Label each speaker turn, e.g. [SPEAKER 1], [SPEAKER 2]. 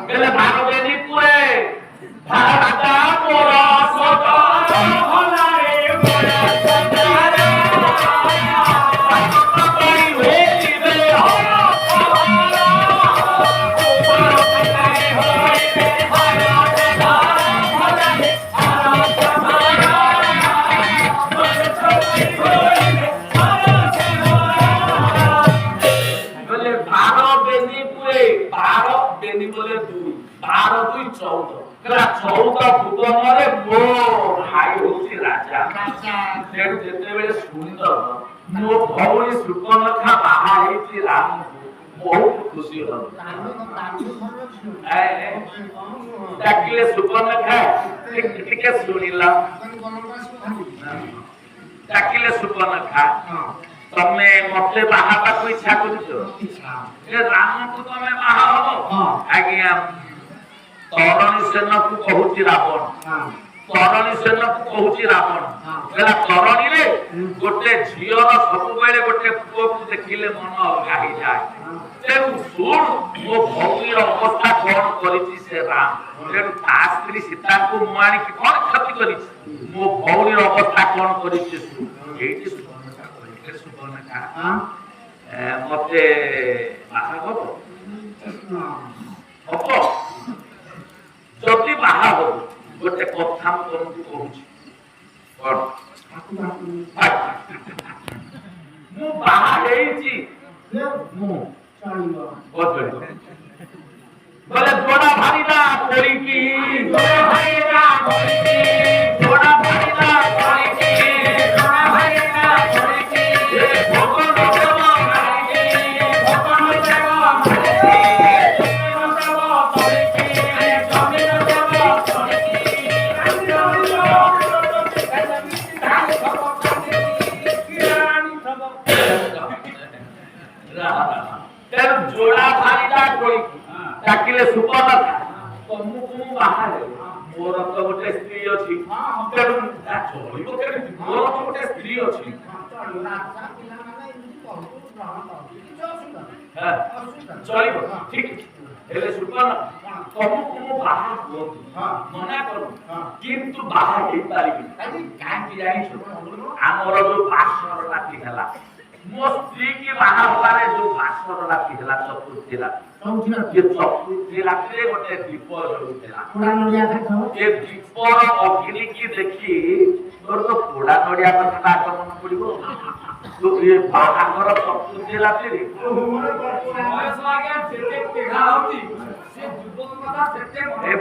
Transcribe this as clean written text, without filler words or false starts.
[SPEAKER 1] গেলে ভাগবেনি পুরে ভাগা মোর সদা ভলারে মোর সদা পাই হইবে হরা বলে 2 12 2 14 14 ভুবନରେ ମୋ ଭାଇ ହଉଛି ରାଜା ସେଠୁ ଯେତେବେଳେ ଶୁଣିଲ ମୋ ଭଉଣୀ ସୁପର୍ଣ୍ଣଖା ବାହା ହେଇଛି ରାମକୁ ବହୁତ ଖୁସି ହବ ଡାକିଲେ ସୁପର୍ଣ୍ଣଖା ଟିକେ ଶୁଣିଲା ଡାକିଲେ ସୁପର୍ଣ୍ଣଖା ତମେ ମତେ ବାହା ହେବାକୁ ଇଚ୍ଛା କରୁଛ ରାମକୁ ତମେ ବାହା ହବ ଆଜ୍ଞା ତରଣୀ ସେନକୁ କହୁଛି ରାବଣ ତରଣୀ ସେନକୁ କହୁଛି ରାବଣ ହେଲା ତରଣୀରେ ଗୋଟେ ଝିଅର ସବୁବେଳେ ଗୋଟେ ପୁଅକୁ ଦେଖିଲେ ମନ ଅଲଗା ହେଇଯାଏ ତେଣୁ ଶୁଣ ମୋ ଭଉଣୀର ଅବସ୍ଥା କଣ କରିଛି ସେ ରାମ ତେଣୁ ତା ସ୍ତ୍ରୀ ସୀତାଙ୍କୁ ମୁଁ ଆଣିକି କଣ କ୍ଷତି କରିଛି ମୋ ଭଉଣୀର ଅବସ୍ଥା କଣ କରିଛି ଶୁଣ ଏଇଠି ମତେ ବାହା ହବ ଯଦି ବାହା ହବ ଗୋଟେ କଥା ମୁଁ ତମକୁ କହୁଛି ମୁଁ ବାହା ହେଇଛି ବୋଲେ ଯୋଡା ଭାରିଲା କରିକି ଯୋଡା ଭାରିଲା କରିକି ଯୋଡା ଭାରିଲା କରିକି ଯୋଡା ଭାରିଲା କରିକି ଭଗବାନ ଦେବ କରିକି ଭଗବାନ ଦେବ କରିକି जोड़ा भारीला कोई डाकिले सुपर्णखा तमକୁ ମୁଁ ବାହା ହେବି ମୋର ତ ଗୋଟେ ସ୍ତ୍ରୀ ଅଛି ତେଣୁ ଚଳିବ କେମିତି ମୋର ତ ଗୋଟେ ସ୍ତ୍ରୀ ଅଛି ଚଳିବ ଠିକ ହେଲେ ସୁପର୍ଣ୍ଣ ତମକୁ ମୁଁ ବାହା ହୁଅନ୍ତୁ ମନା କରୁ କିନ୍ତୁ ବାହା ହେଇପାରିବି କାହିଁକି ଜାଣିଛୁ ଆମର ଯୋଉ ବାସର ରାତି ହେଲା ମୋ ସ୍ତ୍ରୀ କି ବାହା ହବାରେ ଯୋଉ ବାସର ରାତି ହେଲା ଚତୁର୍ଥୀ ରାତି ଚତୁର୍ଥୀ ରାତିରେ ଗୋଟେ ଦୀପ ଜଳୁଥିଲା ଏ ଦୀପର ଅଗ୍ନି କି ଦେଖି ତୋର ତ ପୋଡା ନଡିଆ କଥା ଆଗମନ ପଡିବ ଏ ବାହାଘର ଚତୁର୍ଥୀ ରାତିରେ